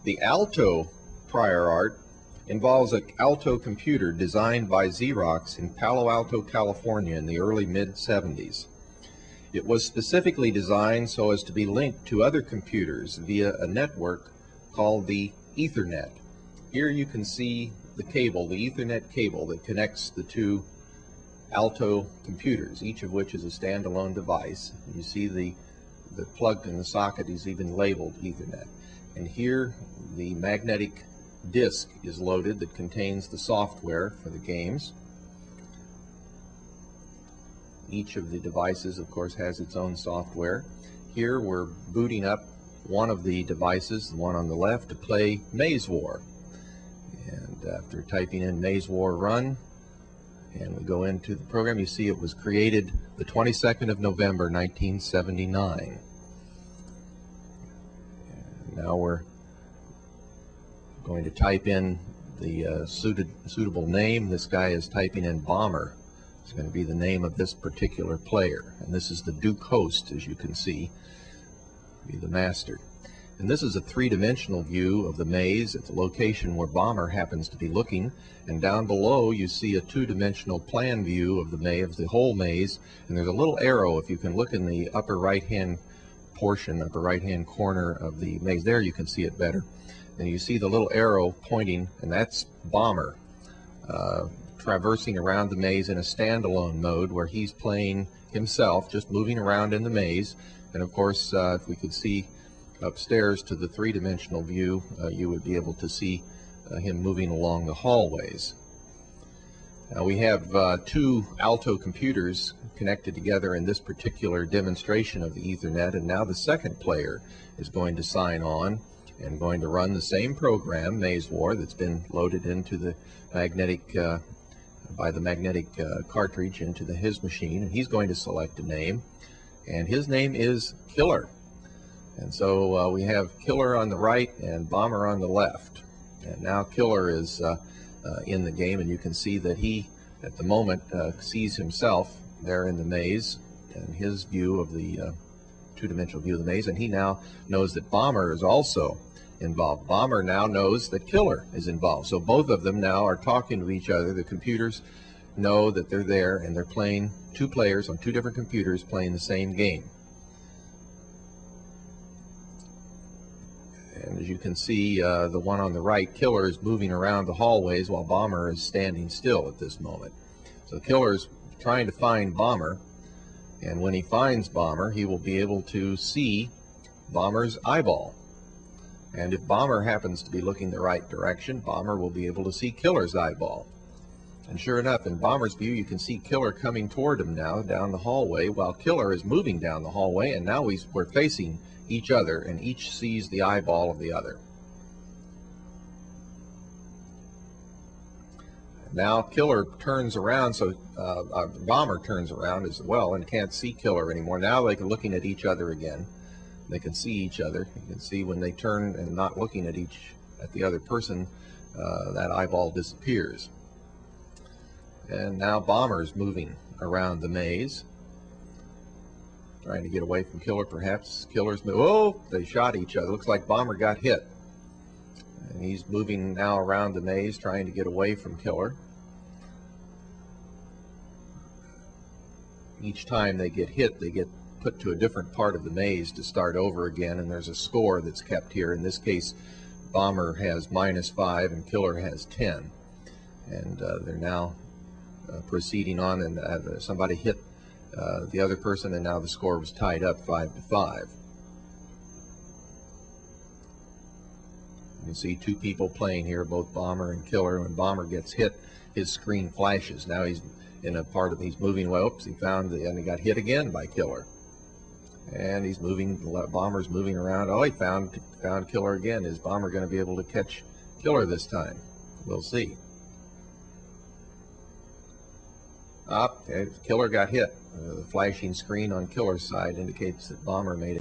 The Alto prior art involves an Alto computer designed by Xerox in Palo Alto, California in the early mid-70s. It was specifically designed so as to be linked to other computers via a network called the Ethernet. Here you can see the cable, the Ethernet cable that connects the two Alto computers, each of which is a standalone device. You see the plug in the socket is even labeled Ethernet. And here the magnetic disk is loaded that contains the software for the games. Each of the devices, of course, has its own software. Here we're booting up one of the devices, the one on the left, to play Maze War. And after typing in Maze War Run, and we go into the program, you see it was created the 22nd of November, 1979. And now we're going to type in the suitable name. This guy is typing in Bomber. It's going to be the name of this particular player. And this is the Duke host, as you can see, be the master. And this is a three-dimensional view of the maze at the location where Bomber happens to be looking. And down below you see a two-dimensional plan view of the maze, the whole maze. And there's a little arrow, if you can look in the upper right-hand portion, upper right-hand corner of the maze. There you can see it better. And you see the little arrow pointing, and that's Bomber, traversing around the maze in a standalone mode where he's playing himself, just moving around in the maze. And of course, if we could see upstairs to the three-dimensional view, you would be able to see him moving along the hallways. Now we have two Alto computers connected together in this particular demonstration of the Ethernet, and now the second player is going to sign on and going to run the same program, Maze War, that's been loaded into the magnetic by the magnetic cartridge into his machine, and he's going to select a name, and his name is Killer. And so we have Killer on the right and Bomber on the left. And now Killer is in the game, and you can see that he, at the moment, sees himself there in the maze and his view of the two-dimensional view of the maze, and he now knows that Bomber is also involved. Bomber now knows that Killer is involved. So both of them now are talking to each other. The computers know that they're there, and they're playing, two players on two different computers playing the same game. And as you can see, the one on the right, Killer, is moving around the hallways while Bomber is standing still at this moment. So Killer's trying to find Bomber, and when he finds Bomber, he will be able to see Bomber's eyeball. And if Bomber happens to be looking the right direction, Bomber will be able to see Killer's eyeball. And sure enough, in Bomber's view, you can see Killer coming toward him now down the hallway, while Killer is moving down the hallway, and now we're facing each other, and each sees the eyeball of the other. Now Killer turns around, so Bomber turns around as well and can't see Killer anymore. Now they're looking at each other again. They can see each other. You can see when they turn and not looking at the other person, that eyeball disappears. And now Bomber's moving around the maze, trying to get away from Killer, perhaps. Killer's moving. Oh, they shot each other. Looks like Bomber got hit. And he's moving now around the maze, trying to get away from Killer. Each time they get hit, they get put to a different part of the maze to start over again, and there's a score that's kept here. In this case, Bomber has -5 and Killer has 10. And they're now proceeding on, and somebody hit the other person, and now the score was tied up 5-5. You can see two people playing here, both Bomber and Killer. When Bomber gets hit, his screen flashes. Now he's in a part of, he's moving, well, oops, he got hit again by Killer. And he's moving, Bomber's moving around. Oh, he found Killer again. Is Bomber going to be able to catch Killer this time? We'll see. Killer got hit. The flashing screen on Killer's side indicates that Bomber made it.